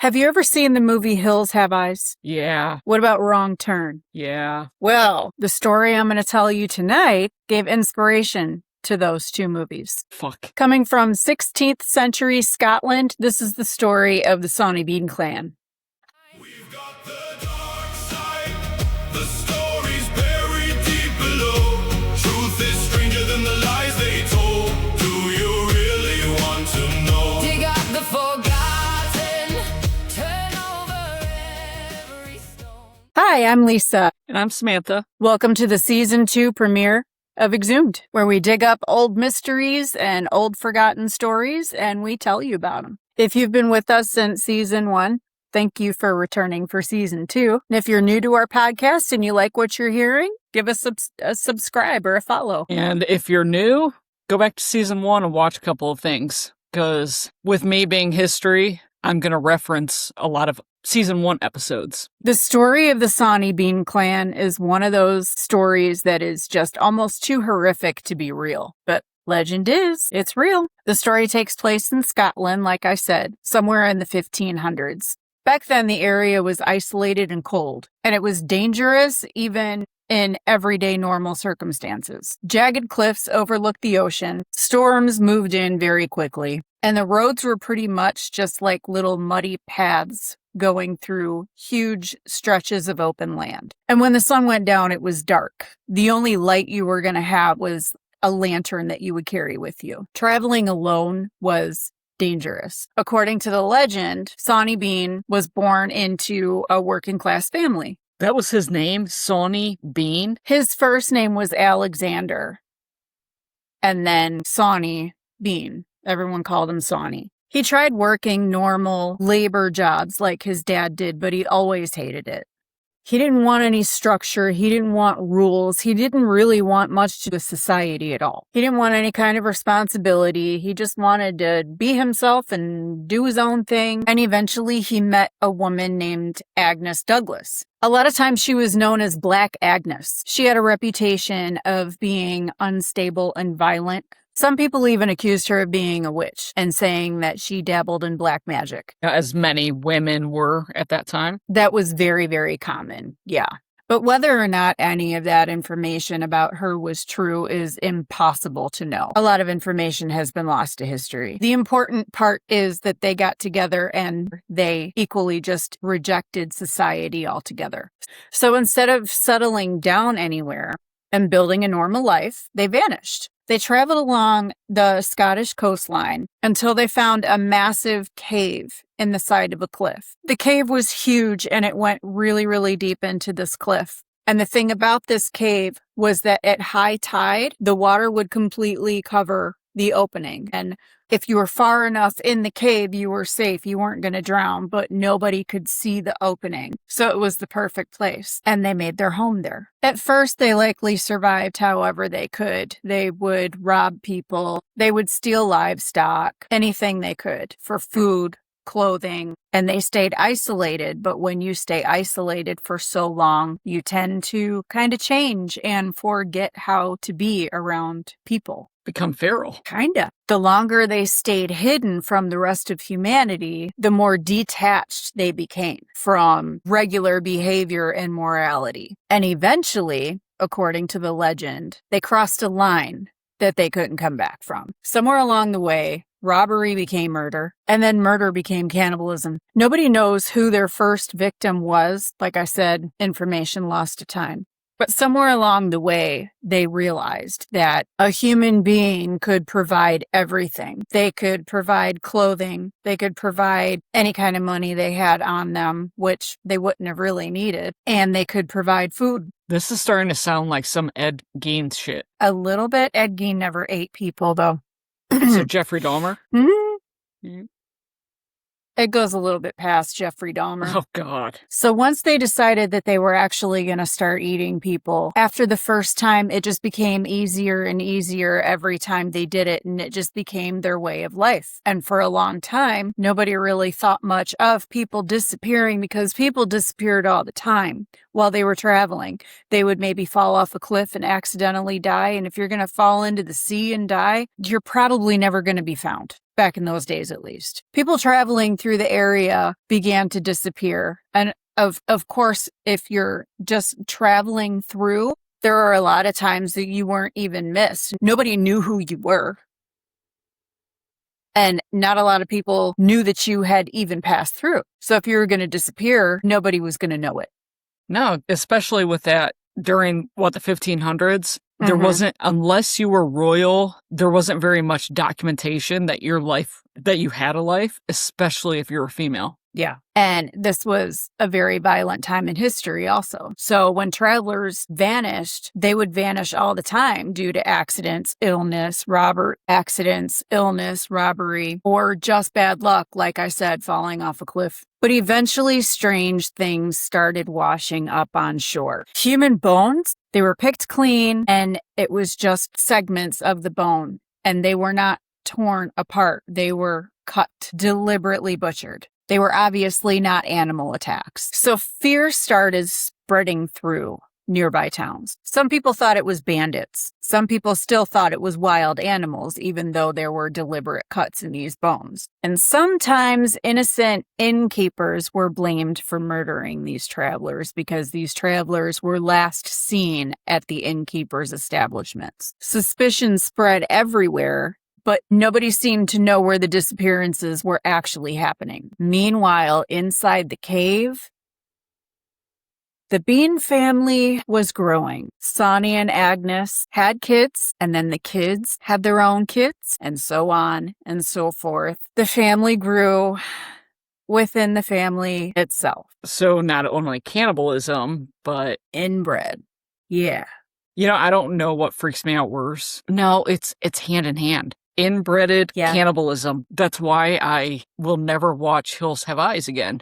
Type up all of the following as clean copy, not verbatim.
Have you ever seen the movie Hills Have Eyes? Yeah. What about Wrong Turn? Yeah. Well, the story I'm going to tell you tonight gave inspiration to those two movies. Fuck. Coming from 16th century Scotland, this is the story of the Sawney Bean clan. We've got the dark side, the stories buried deep below. Truth is stranger than the lies they told. Do you really want to know? Dig up the forgotten, turn over every stone. Hi, I'm Lisa. And I'm Samantha. Welcome to the Season 2 premiere of XUMED, where we dig up old mysteries and old forgotten stories and we tell you about them. If you've been with us since Season 1, thank you for returning for Season 2. And if you're new to our podcast and you like what you're hearing, give us a subscribe or a follow. And if you're new, go back to Season 1 and watch a couple of things. Because with me being history, I'm going to reference a lot of Season 1 episodes. The story of the Sawney Bean clan is one of those stories that is just almost too horrific to be real. But legend is, it's real. The story takes place in Scotland, like I said, somewhere in the 1500s. Back then, the area was isolated and cold, and it was dangerous even in everyday normal circumstances. Jagged cliffs overlooked the ocean, storms moved in very quickly, and the roads were pretty much just like little muddy paths going through huge stretches of open land. And when the sun went down, it was dark. The only light you were going to have was a lantern that you would carry with you. Traveling alone was dangerous. According to the legend, Sawney Bean was born into a working class family. That was his name, Sawney Bean? His first name was Alexander, and then Sawney Bean. Everyone called him Sawney. He tried working normal labor jobs like his dad did, but he always hated it. He didn't want any structure. He didn't want rules. He didn't really want much to do with society at all. He didn't want any kind of responsibility. He just wanted to be himself and do his own thing. And eventually he met a woman named Agnes Douglas. A lot of times she was known as Black Agnes. She had a reputation of being unstable and violent. Some people even accused her of being a witch and saying that she dabbled in black magic. As many women were at that time. That was very, very common, yeah. But whether or not any of that information about her was true is impossible to know. A lot of information has been lost to history. The important part is that they got together and they equally just rejected society altogether. So instead of settling down anywhere and building a normal life, they vanished. They traveled along the Scottish coastline until they found a massive cave in the side of a cliff. The cave was huge and it went really, really deep into this cliff. And the thing about this cave was that at high tide, the water would completely cover the opening. And if you were far enough in the cave, you were safe. You weren't going to drown, but nobody could see the opening. So it was the perfect place. And they made their home there. At first, they likely survived however they could. They would rob people. They would steal livestock, anything they could for food, clothing, and they stayed isolated. But when you stay isolated for so long, you tend to kind of change and forget how to be around people. Become feral. Kinda. The longer they stayed hidden from the rest of humanity, the more detached they became from regular behavior and morality. And eventually, according to the legend, they crossed a line that they couldn't come back from. Somewhere along the way, robbery became murder, and then murder became cannibalism. Nobody knows who their first victim was. Like I said, information lost to time. But somewhere along the way, they realized that a human being could provide everything. They could provide clothing. They could provide any kind of money they had on them, which they wouldn't have really needed. And they could provide food. This is starting to sound like some Ed Gein shit. A little bit. Ed Gein never ate people, though. So Jeffrey Dahmer? Mm-hmm. It goes a little bit past Jeffrey Dahmer. Oh, God. So once they decided that they were actually going to start eating people, after the first time, it just became easier and easier every time they did it, and it just became their way of life. And for a long time, nobody really thought much of people disappearing because people disappeared all the time while they were traveling. They would maybe fall off a cliff and accidentally die, and if you're going to fall into the sea and die, you're probably never going to be found. back in those days at least. People traveling through the area began to disappear. And of course, if you're just traveling through, there are a lot of times that you weren't even missed. Nobody knew who you were. And not a lot of people knew that you had even passed through. So if you were going to disappear, nobody was going to know it. No, especially with that during, the 1500s, there wasn't, unless you were royal, there wasn't very much documentation that that you had a life, especially if you're a female. Yeah. And this was a very violent time in history also. So when travelers vanished, they would vanish all the time due to accidents, illness, robbery, or just bad luck, like I said, falling off a cliff. But eventually strange things started washing up on shore. Human bones, they were picked clean, and it was just segments of the bone, and they were not torn apart. They were cut, deliberately butchered. They were obviously not animal attacks. So fear started spreading through nearby towns. Some people thought it was bandits. Some people still thought it was wild animals, even though there were deliberate cuts in these bones. And sometimes innocent innkeepers were blamed for murdering these travelers because these travelers were last seen at the innkeepers' establishments. Suspicion spread everywhere, but nobody seemed to know where the disappearances were actually happening. Meanwhile, inside the cave, the Bean family was growing. Sawney and Agnes had kids, and then the kids had their own kids, and so on and so forth. The family grew within the family itself. So not only cannibalism, but inbred. Yeah. I don't know what freaks me out worse. No, it's hand in hand. Inbred cannibalism. That's why I will never watch Hills Have Eyes again.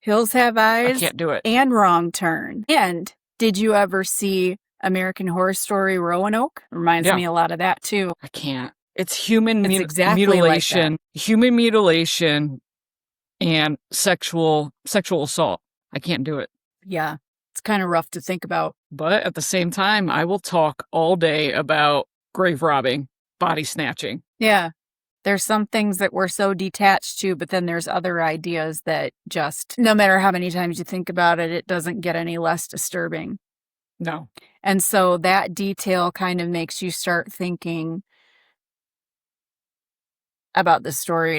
Hills Have Eyes. I can't do it. And Wrong Turn. And did you ever see American Horror Story Roanoke? Reminds me a lot of that too. I can't. It's human exactly mutilation. Like human mutilation and sexual assault. I can't do it. Yeah. It's kind of rough to think about. But at the same time, I will talk all day about grave robbing, body snatching. Yeah. There's some things that we're so detached to, but then there's other ideas that just, no matter how many times you think about it, it doesn't get any less disturbing. No. And so that detail kind of makes you start thinking about the story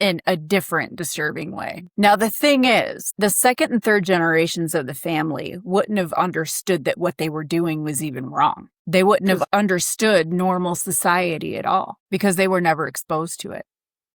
in a different disturbing way. Now, the thing is, the second and third generations of the family wouldn't have understood that what they were doing was even wrong. They wouldn't have understood normal society at all because they were never exposed to it.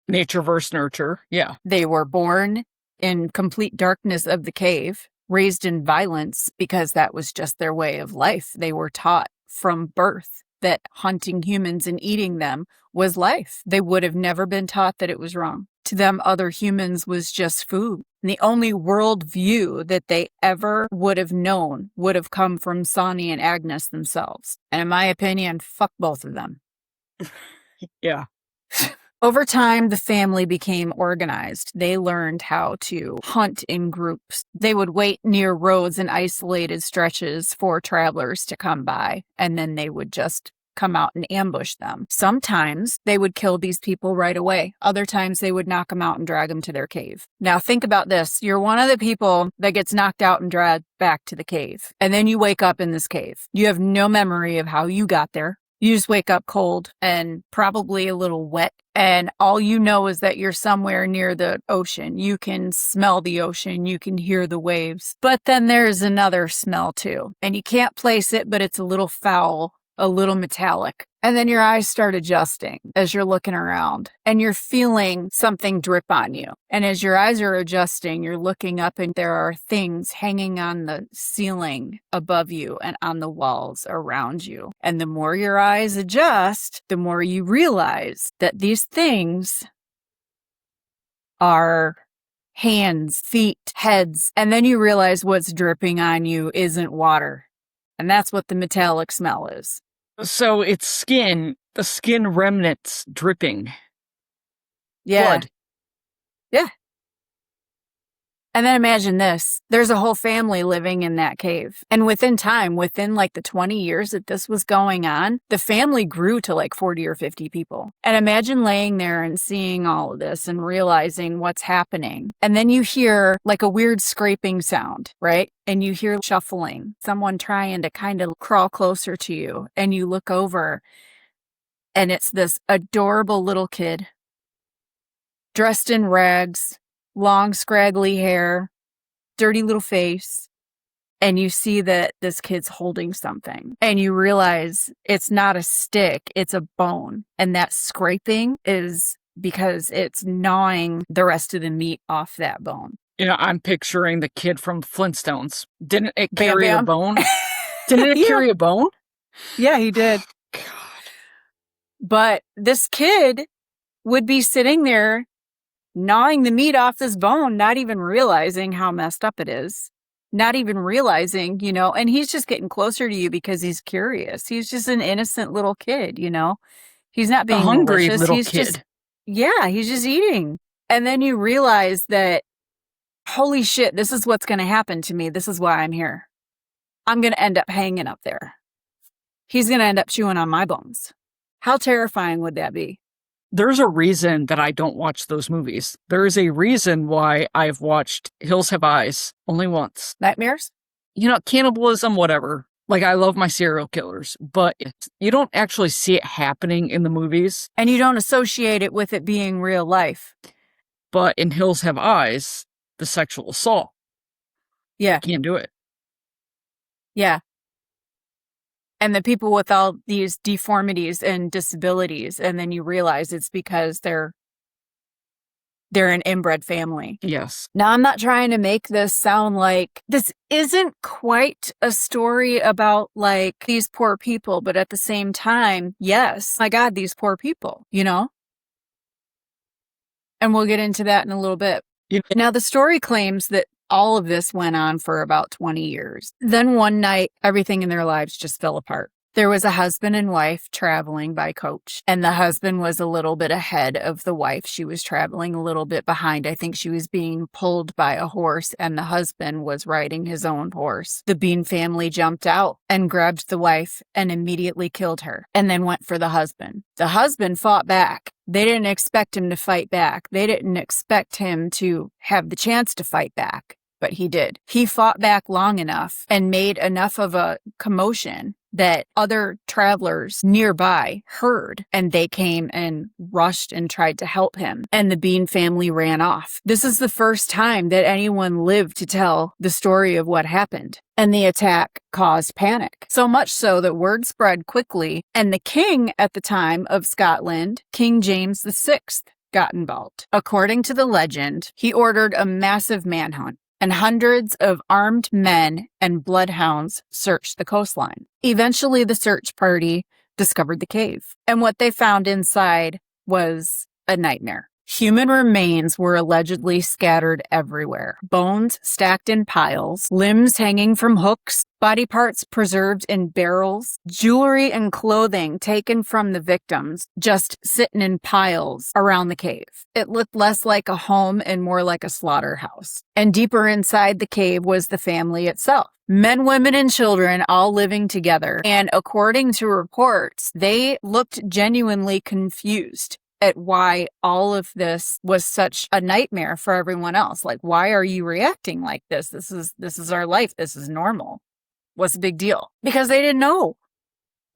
Nature versus nurture. Yeah. They were born in complete darkness of the cave, raised in violence because that was just their way of life. They were taught from birth that hunting humans and eating them was life. They would have never been taught that it was wrong. To them, other humans was just food. And the only worldview that they ever would have known would have come from Sawney and Agnes themselves. And in my opinion, fuck both of them. Yeah. Over time, the family became organized. They learned how to hunt in groups. They would wait near roads and isolated stretches for travelers to come by, and then they would just come out and ambush them. Sometimes they would kill these people right away. Other times they would knock them out and drag them to their cave. Now think about this. You're one of the people that gets knocked out and dragged back to the cave. And then you wake up in this cave. You have no memory of how you got there. You just wake up cold and probably a little wet. And all you know is that you're somewhere near the ocean. You can smell the ocean. You can hear the waves. But then there's another smell too. And you can't place it, but it's a little foul, a little metallic. And then your eyes start adjusting as you're looking around and you're feeling something drip on you. And as your eyes are adjusting, you're looking up and there are things hanging on the ceiling above you and on the walls around you. And the more your eyes adjust, the more you realize that these things are hands, feet, heads. And then you realize what's dripping on you isn't water. And that's what the metallic smell is. So it's skin, the skin remnants dripping. Yeah. Blood. Yeah. And then imagine this. There's a whole family living in that cave. And within like the 20 years that this was going on, the family grew to like 40 or 50 people. And imagine laying there and seeing all of this and realizing what's happening. And then you hear like a weird scraping sound, right? And you hear shuffling, someone trying to kind of crawl closer to you. And you look over and it's this adorable little kid dressed in rags, long, scraggly hair, dirty little face, and you see that this kid's holding something. And you realize it's not a stick, it's a bone. And that scraping is because it's gnawing the rest of the meat off that bone. You know, I'm picturing the kid from Flintstones. Didn't it Bam carry Bam? a bone? Didn't it carry a bone? Yeah, he did. God. But this kid would be sitting there gnawing the meat off this bone, not even realizing how messed up it is, not even realizing, you know, and he's just getting closer to you because he's curious. He's just an innocent little kid, you know, he's not being A hungry malicious. little He's kid. just, yeah, he's just eating. And then you realize that, holy shit, this is what's going to happen to me. This is why I'm here. I'm going to end up hanging up there. He's going to end up chewing on my bones. How terrifying would that be? There's a reason that I don't watch those movies. There is a reason why I've watched Hills Have Eyes only once. Nightmares? You know, cannibalism, whatever. Like, I love my serial killers, but you don't actually see it happening in the movies. And you don't associate it with it being real life. But in Hills Have Eyes, the sexual assault, Yeah. can't do it. Yeah. And the people with all these deformities and disabilities, and then you realize it's because they're an inbred family. Yes. Now, I'm not trying to make this sound like this isn't quite a story about like these poor people, but at the same time, yes, my God, these poor people, you know? And we'll get into that in a little bit. You know, Now, the story claims that all of this went on for about 20 years. Then one night, everything in their lives just fell apart. There was a husband and wife traveling by coach, and the husband was a little bit ahead of the wife. She was traveling a little bit behind. I think she was being pulled by a horse, and the husband was riding his own horse. The Bean family jumped out and grabbed the wife and immediately killed her, and then went for the husband. The husband fought back. They didn't expect him to fight back. They didn't expect him to have the chance to fight back, but he did. He fought back long enough and made enough of a commotion that other travelers nearby heard, and they came and rushed and tried to help him. And the Bean family ran off. This is the first time that anyone lived to tell the story of what happened. And the attack caused panic. So much so that word spread quickly, and the king at the time of Scotland, King James VI, got involved. According to the legend, he ordered a massive manhunt, and hundreds of armed men and bloodhounds searched the coastline. Eventually, the search party discovered the cave, and what they found inside was a nightmare. Human remains were allegedly scattered everywhere. Bones stacked in piles, limbs hanging from hooks, body parts preserved in barrels, jewelry and clothing taken from the victims just sitting in piles around the cave. It looked less like a home and more like a slaughterhouse. And deeper inside the cave was the family itself. Men, women, and children all living together. And according to reports, they looked genuinely confused at why all of this was such a nightmare for everyone else. Like, why are you reacting like this? This is our life. This is normal. What's the big deal? Because they didn't know.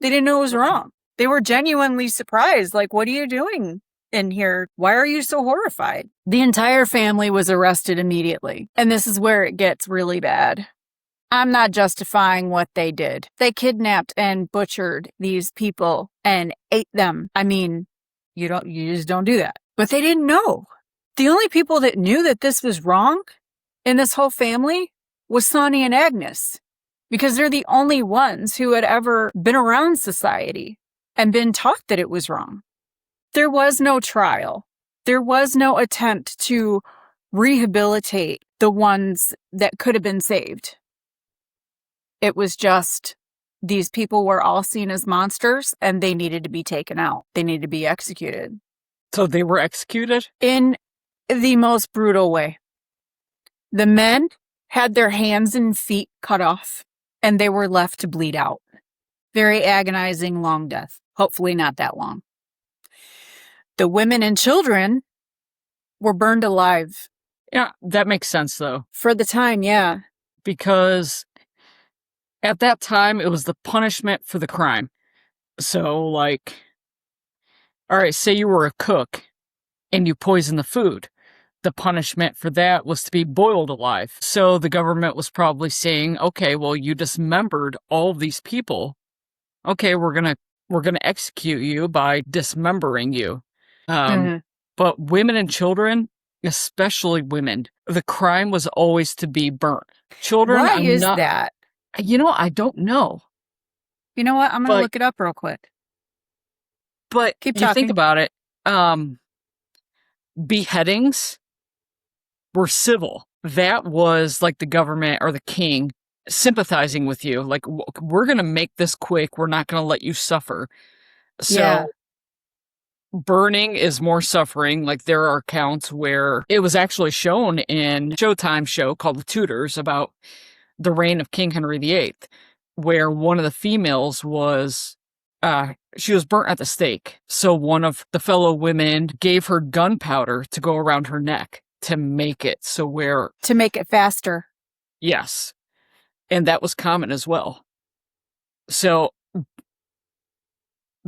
They didn't know it was wrong. They were genuinely surprised. Like, what are you doing in here? Why are you so horrified? The entire family was arrested immediately. And this is where it gets really bad. I'm not justifying what they did. They kidnapped and butchered these people and ate them. I mean, you just don't do that. But they didn't know. The only people that knew that this was wrong in this whole family was Sawney and Agnes, because they're the only ones who had ever been around society and been taught that it was wrong. There was no trial. There was no attempt to rehabilitate the ones that could have been saved. It was just these people were all seen as monsters and they needed to be taken out. They needed to be executed. So they were executed? In the most brutal way. The men had their hands and feet cut off, and they were left to bleed out. Very agonizing, long death. Hopefully not that long. The women and children were burned alive. Yeah, that makes sense, though. For the time, yeah. Because at that time, it was the punishment for the crime. So, like, all right, say you were a cook and you poisoned the food. The punishment for that was to be boiled alive. So the government was probably saying, okay, well, you dismembered all of these people. Okay, we're gonna execute you by dismembering you. But women and children, especially women, the crime was always to be burnt. Children, Why is that? I don't know. You know what? I'm going to look it up real quick. But Keep you talking. think about it, beheadings were civil. That was like the government or the king sympathizing with you. Like, we're going to make this quick. We're not going to let you suffer. So burning is more suffering. Like, there are accounts where it was actually shown in Showtime show called The Tudors about the reign of King Henry VIII, where one of the females was she was burnt at the stake. So one of the fellow women gave her gunpowder to go around her neck to make it to make it faster. Yes. And that was common as well. So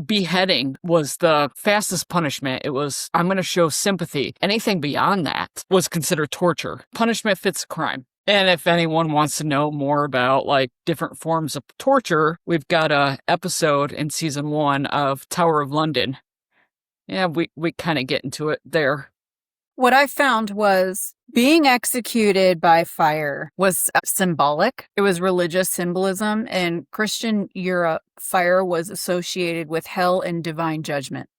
beheading was the fastest punishment. It was, I'm going to show sympathy. Anything beyond that was considered torture. Punishment fits crime. And if anyone wants to know more about like different forms of torture, we've got a episode in season 1 of Tower of London. Yeah, we kind of get into it there. What I found was being executed by fire was symbolic. It was religious symbolism. In Christian Europe, fire was associated with hell and divine judgment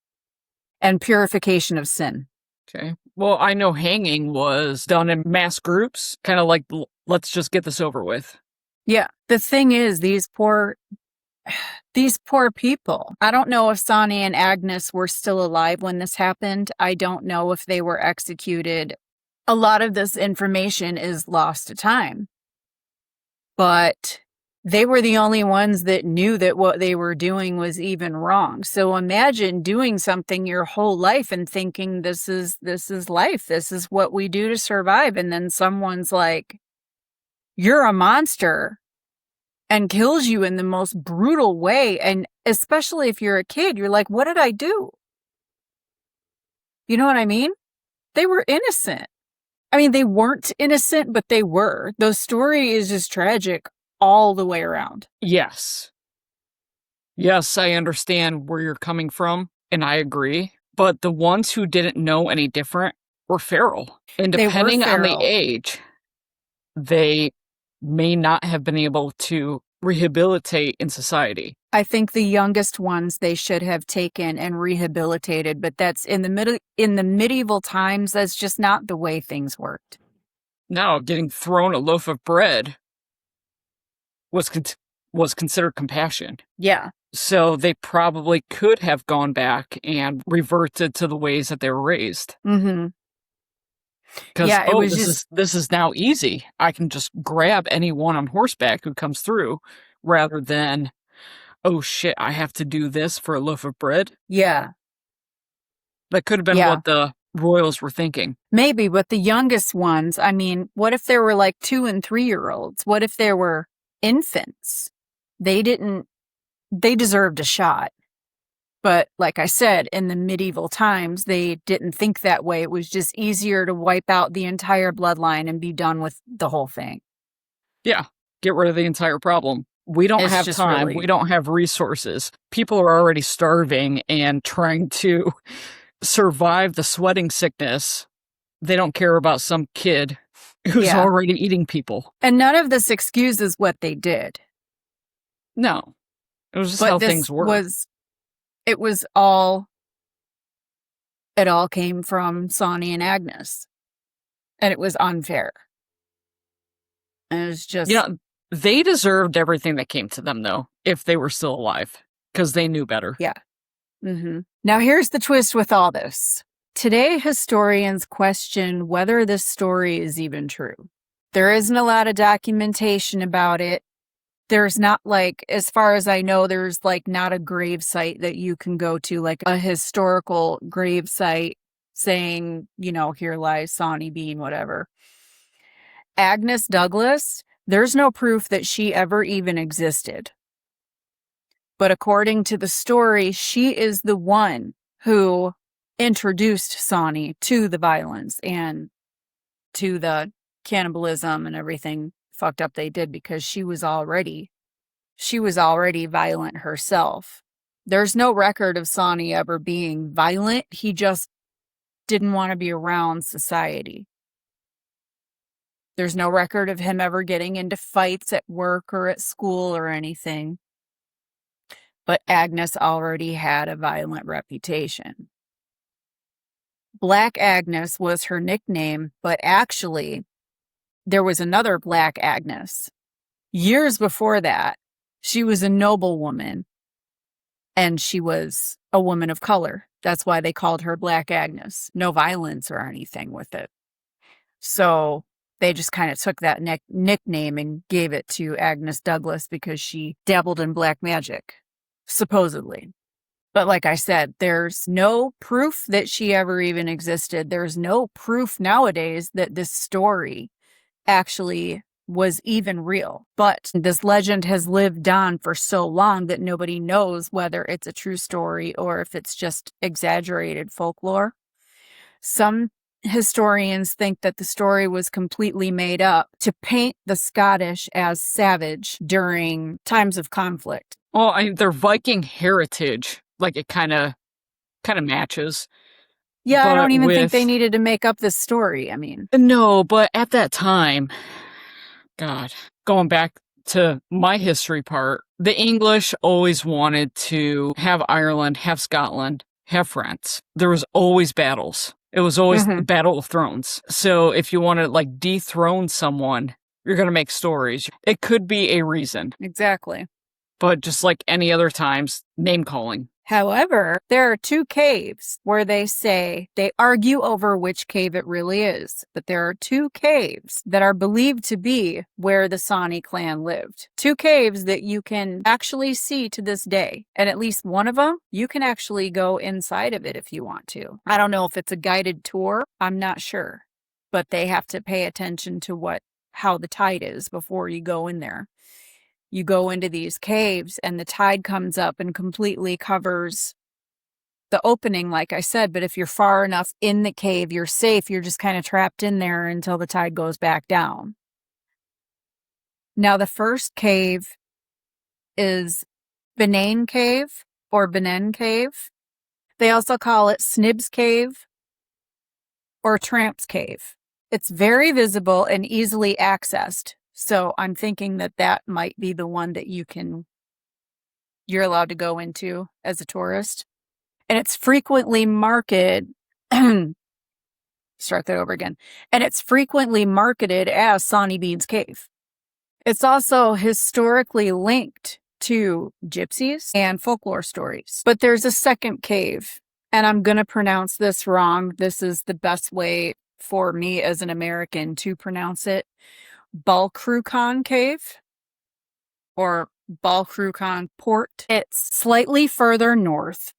and purification of sin. Okay. Well, I know hanging was done in mass groups, kind of like, let's just get this over with. Yeah. The thing is, these poor people. I don't know if Sawney and Agnes were still alive when this happened. I don't know if they were executed. A lot of this information is lost to time. But they were the only ones that knew that what they were doing was even wrong. So imagine doing something your whole life and thinking this is life. This is what we do to survive. And then someone's like, you're a monster, and kills you in the most brutal way. And especially if you're a kid, you're like, what did I do? You know what I mean? They were innocent. I mean, they weren't innocent, but they were. The story is just tragic all the way around. Yes. Yes, I understand where you're coming from, and I agree. But the ones who didn't know any different were feral. And depending on the age, they may not have been able to rehabilitate in society. I think the youngest ones they should have taken and rehabilitated, but that's in the medieval times, that's just not the way things worked. Now, getting thrown a loaf of bread was considered compassion. Yeah. So they probably could have gone back and reverted to the ways that they were raised. Mm-hmm. Because, this is now easy. I can just grab anyone on horseback who comes through, rather than, oh shit, I have to do this for a loaf of bread. Yeah. That could have been what the royals were thinking. Maybe, but the youngest ones, I mean, what if there were like 2 and 3-year-olds? What if there were infants? They deserved a shot. But like I said, in the medieval times, they didn't think that way. It was just easier to wipe out the entire bloodline and be done with the whole thing. Yeah, get rid of the entire problem. We don't have time. We don't have resources. People are already starving and trying to survive the sweating sickness. They don't care about some kid who's already eating people. And none of this excuses what they did. No. It was just how things were. It all came from Sawney and Agnes. And it was unfair. And it was just... they deserved everything that came to them, though, if they were still alive. Because they knew better. Yeah. Mm-hmm. Now here's the twist with all this. Today, historians question whether this story is even true. There isn't a lot of documentation about it. There's not like, as far as I know, there's like not a grave site that you can go to, like a historical grave site saying, you know, here lies Sawney Bean, whatever. Agnes Douglas, there's no proof that she ever even existed. But according to the story, she is the one who introduced Sawney to the violence and to the cannibalism and everything fucked up they did, because she was already violent herself. There's no record of Sawney ever being violent. He just didn't want to be around society. There's no record of him ever getting into fights at work or at school or anything. But Agnes already had a violent reputation. Black Agnes was her nickname, but actually, there was another Black Agnes. Years before that, she was a noblewoman, and she was a woman of color. That's why they called her Black Agnes. No violence or anything with it. So they just kind of took that nickname and gave it to Agnes Douglas because she dabbled in black magic, supposedly. But like I said, there's no proof that she ever even existed. There's no proof nowadays that this story actually was even real. But this legend has lived on for so long that nobody knows whether it's a true story or if it's just exaggerated folklore. Some historians think that the story was completely made up to paint the Scottish as savage during times of conflict. Well, their Viking heritage, like it kind of matches. Yeah, I But don't even think with- they needed to make up this story. I mean, No, but at that time, God, going back to my history part, the English always wanted to have Ireland, have Scotland, have France. There was always battles. It was always the Battle of Thrones. So if you want to like dethrone someone, you're going to make stories. It could be a reason, exactly. but just like any other times, name calling. However, there are two caves where they argue over which cave it really is. But there are two caves that are believed to be where the Sawney clan lived. Two caves that you can actually see to this day. And at least one of them, you can actually go inside of it if you want to. I don't know if it's a guided tour. I'm not sure. But they have to pay attention to how the tide is before you go in there. You go into these caves and the tide comes up and completely covers the opening, like I said. But if you're far enough in the cave, you're safe. You're just kind of trapped in there until the tide goes back down. Now, the first cave is Benane Cave or Benen Cave. They also call it Snib's Cave or Tramp's Cave. It's very visible and easily accessed. So I'm thinking that might be the one that you're allowed to go into as a tourist. And it's frequently marketed, start that over again. And it's frequently marketed as Sawney Bean's Cave. It's also historically linked to gypsies and folklore stories. But there's a second cave, and I'm going to pronounce this wrong. This is the best way for me as an American to pronounce it. Balcrucan Cave or Balcrucan Port. It's slightly further north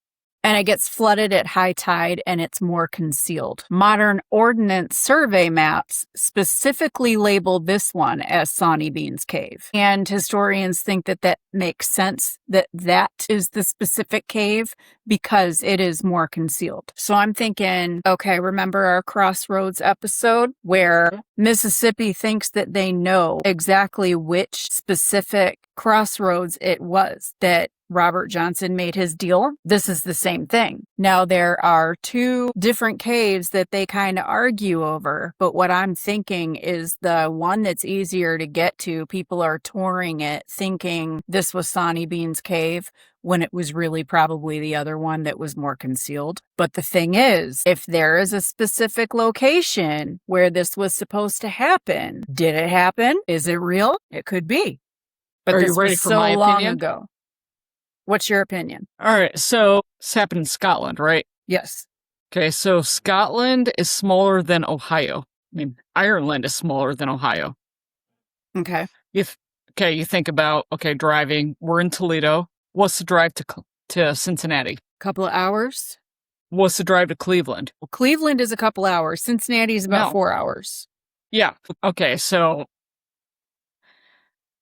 and it gets flooded at high tide and it's more concealed. Modern Ordnance Survey maps specifically labeled this one as Sawney Bean's Cave. And historians think that makes sense, that is the specific cave because it is more concealed. So I'm thinking, okay, remember our Crossroads episode where Mississippi thinks that they know exactly which specific crossroads it was that Robert Johnson made his deal? This is the same thing. Now, there are two different caves that they kind of argue over, but what I'm thinking is the one that's easier to get to, people are touring it thinking this was Sawney Bean's Cave when it was really probably the other one that was more concealed. But the thing is, if there is a specific location where this was supposed to happen, did it happen? Is it real? It could be. But Are you this ready was for so my long opinion? ago. What's your opinion? All right, so this happened in Scotland, right? Yes. Okay, so Scotland is smaller than Ohio. I mean, Ireland is smaller than Ohio. Okay. You think about, driving. We're in Toledo. What's the drive to Cincinnati? Couple of hours. What's the drive to Cleveland? Well, Cleveland is a couple hours. Cincinnati is about No. 4 hours. Yeah. Okay, so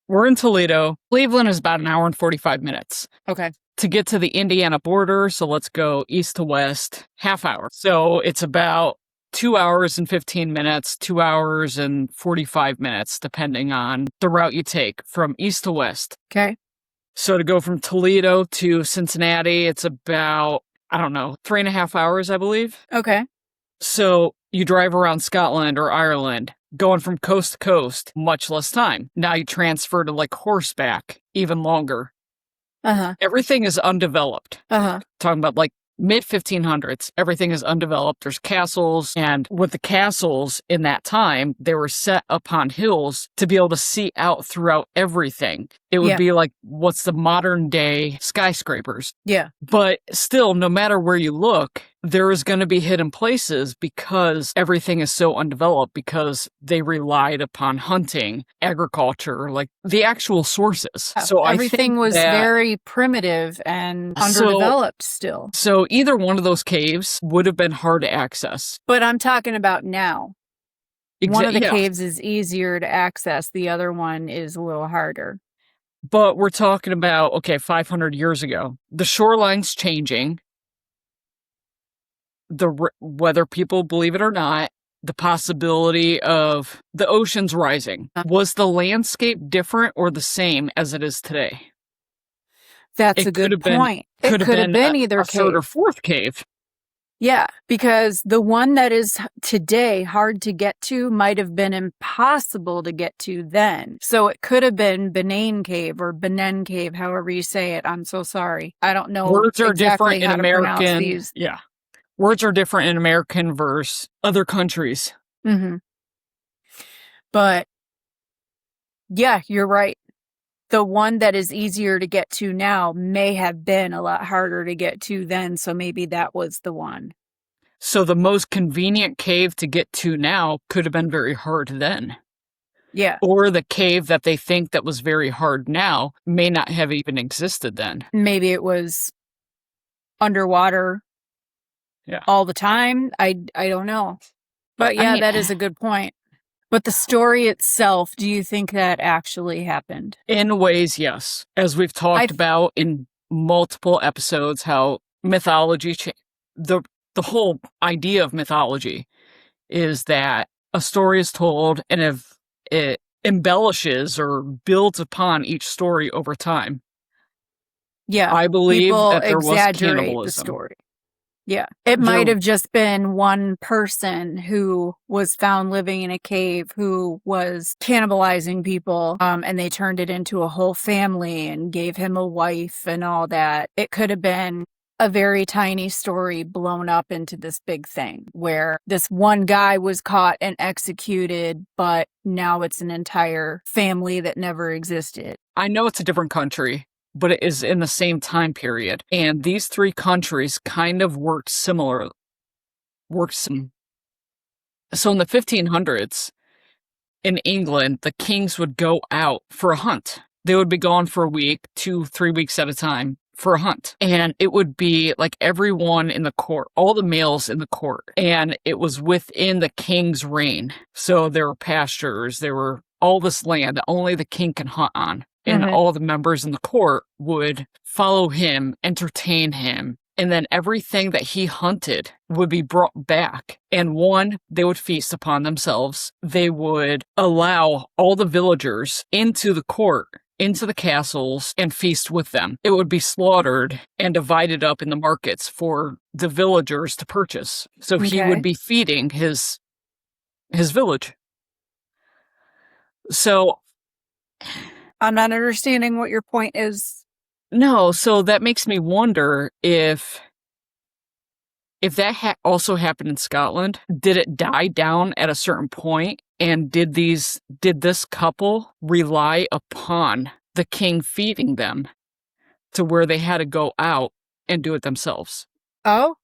we're in Toledo. Cleveland is about an hour and 45 minutes. Okay. To get to the Indiana border, so let's go east to west, half hour. So it's about 2 hours and 15 minutes, 2 hours and 45 minutes, depending on the route you take from east to west. Okay. So to go from Toledo to Cincinnati, it's about, 3.5 hours, I believe. Okay. So you drive around Scotland or Ireland, going from coast to coast, much less time. Now you transfer to like horseback, even longer. Uh-huh. Everything is undeveloped. Uh-huh. Talking about like mid-1500s, everything is undeveloped. There's castles, and with the castles in that time, they were set upon hills to be able to see out throughout everything. It would be like what's the modern day skyscrapers. Yeah. But still, no matter where you look, there is going to be hidden places because everything is so undeveloped, because they relied upon hunting, agriculture, like the actual sources. So everything was very primitive and underdeveloped still. So either one of those caves would have been hard to access. But I'm talking about now. One of the caves is easier to access. The other one is a little harder. But we're talking about, 500 years ago. The shoreline's changing. Whether people believe it or not, the possibility of the oceans rising. Was the landscape different or the same as it is today? That's a good point. It could have been either a cave. third or fourth cave. Yeah, because the one that is today hard to get to might have been impossible to get to then. So it could have been Benin Cave or Benin Cave, however you say it. I'm so sorry. I don't know. Words are exactly different in how to pronounce American. these. Yeah. Words are different in American versus other countries. Mm-hmm. But yeah, you're right. The one that is easier to get to now may have been a lot harder to get to then, so maybe that was the one. So the most convenient cave to get to now could have been very hard then. Yeah. Or the cave that they think that was very hard now may not have even existed then. Maybe it was underwater all the time. I don't know. But yeah, that is a good point. But the story itself, do you think that actually happened? In ways, yes. As we've talked about in multiple episodes, how mythology, the whole idea of mythology is that a story is told and if it embellishes or builds upon each story over time. Yeah. I believe that there was exaggerate cannibalism. the story. Yeah. It might have just been one person who was found living in a cave who was cannibalizing people, and they turned it into a whole family and gave him a wife and all that. It could have been a very tiny story blown up into this big thing where this one guy was caught and executed, but now it's an entire family that never existed. I know it's a different country, but it is in the same time period. And these three countries kind of work similar. So in the 1500s, in England, the kings would go out for a hunt. They would be gone for a week, 2-3 weeks at a time for a hunt. And it would be like everyone in the court, all the males in the court. And it was within the king's reign. So there were pastures, there were all this land that only the king can hunt on. And all the members in the court would follow him, entertain him, and then everything that he hunted would be brought back. And they would feast upon themselves. They would allow all the villagers into the court, into the castles, and feast with them. It would be slaughtered and divided up in the markets for the villagers to purchase. So he would be feeding his village. So I'm not understanding what your point is. No, so that makes me wonder if that also happened in Scotland. Did it die down at a certain point? And did this couple rely upon the king feeding them to where they had to go out and do it themselves? Oh,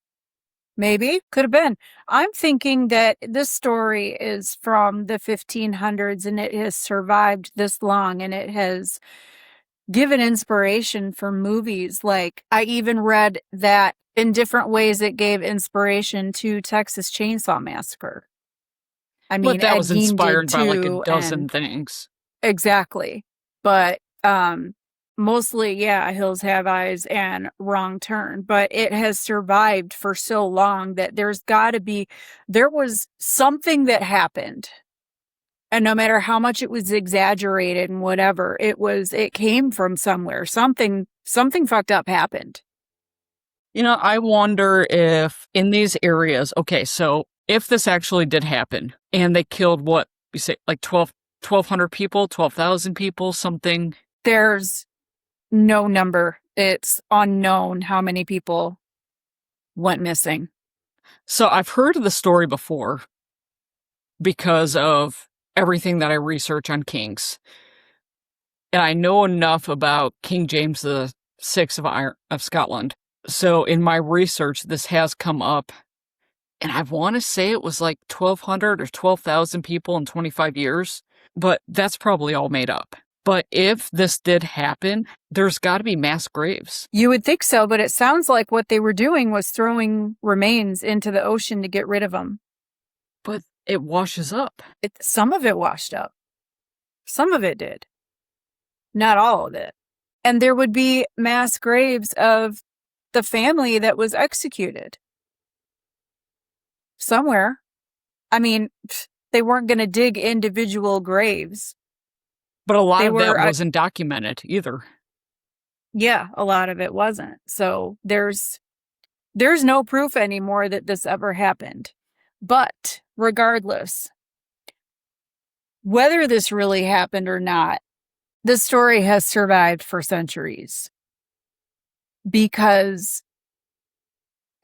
Maybe. Could have been. I'm thinking that this story is from the 1500s and it has survived this long and it has given inspiration for movies. Like, I even read that in different ways it gave inspiration to Texas Chainsaw Massacre. I mean, But that Ed was Gein inspired did by like a too, dozen and things. exactly. But mostly, yeah, Hills Have Eyes and Wrong Turn. But it has survived for so long that there was something that happened. And no matter how much it was exaggerated and whatever, it came from somewhere. Something fucked up happened. You know, I wonder if in these areas, okay, so if this actually did happen and they killed what you say, like 1,200 people, 12,000 people, something. There's no number. It's unknown how many people went missing. So I've heard of the story before because of everything that I research on kings. And I know enough about King James VI of Scotland. So in my research, this has come up. And I want to say it was like 1,200 or 12,000 people in 25 years. But that's probably all made up. But if this did happen, there's got to be mass graves. You would think so, but it sounds like what they were doing was throwing remains into the ocean to get rid of them. But it washes up. Some of it washed up. Some of it did. Not all of it. And there would be mass graves of the family that was executed. Somewhere. I mean, they weren't going to dig individual graves. But a lot of that wasn't documented either. Yeah, a lot of it wasn't. So there's no proof anymore that this ever happened. But regardless, whether this really happened or not, this story has survived for centuries because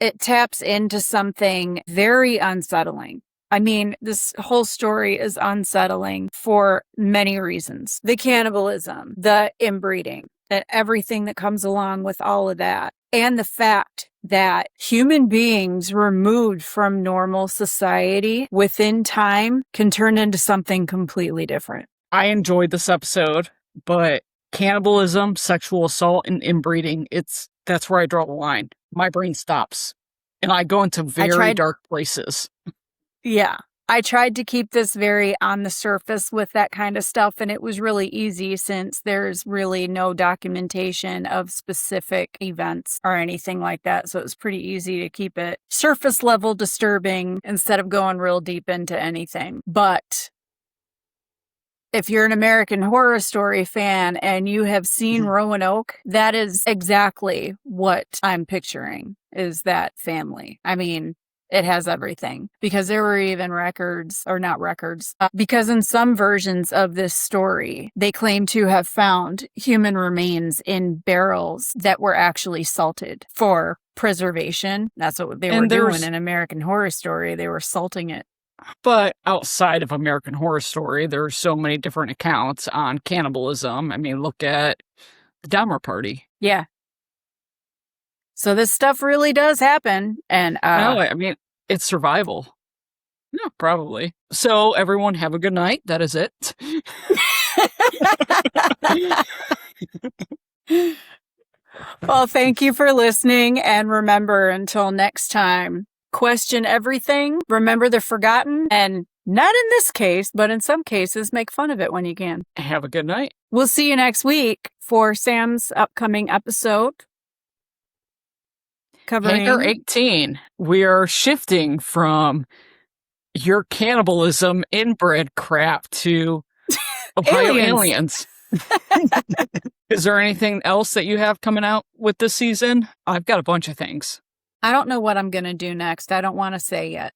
it taps into something very unsettling. I mean, this whole story is unsettling for many reasons. The cannibalism, the inbreeding, and everything that comes along with all of that. And the fact that human beings removed from normal society within time can turn into something completely different. I enjoyed this episode, but cannibalism, sexual assault, and inbreeding, that's where I draw the line. My brain stops. And I go into very dark places. Yeah. I tried to keep this very on the surface with that kind of stuff, and it was really easy since there's really no documentation of specific events or anything like that. So it was pretty easy to keep it surface level disturbing instead of going real deep into anything. But if you're an American Horror Story fan and you have seen Roanoke, that is exactly what I'm picturing, is that family. I mean, it has everything, because there were even because in some versions of this story, they claim to have found human remains in barrels that were actually salted for preservation. That's what they were doing in American Horror Story. They were salting it. But outside of American Horror Story, there are so many different accounts on cannibalism. I mean, look at the Dahmer Party. Yeah. So this stuff really does happen. And no, I mean, it's survival. No, probably. So everyone have a good night. That is it. Well, thank you for listening. And remember, until next time, question everything, remember the forgotten, and not in this case, but in some cases, make fun of it when you can. Have a good night. We'll see you next week for Sam's upcoming episode. Covering Hangar 18. We are shifting from your cannibalism inbred crap to Ohio aliens. Is there anything else that you have coming out with this season? I've got a bunch of things. I don't know what I'm going to do next. I don't want to say yet.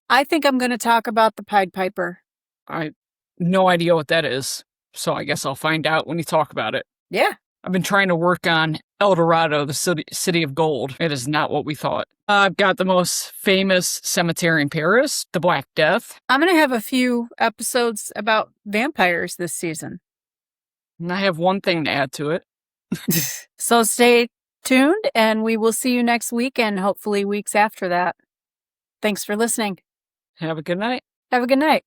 I think I'm going to talk about the Pied Piper. I no idea what that is, so I guess I'll find out when you talk about it. Yeah. I've been trying to work on El Dorado, the city of gold. It is not what we thought. I've got the most famous cemetery in Paris, the Black Death. I'm going to have a few episodes about vampires this season. And I have one thing to add to it. So stay tuned, and we will see you next week and hopefully weeks after that. Thanks for listening. Have a good night. Have a good night.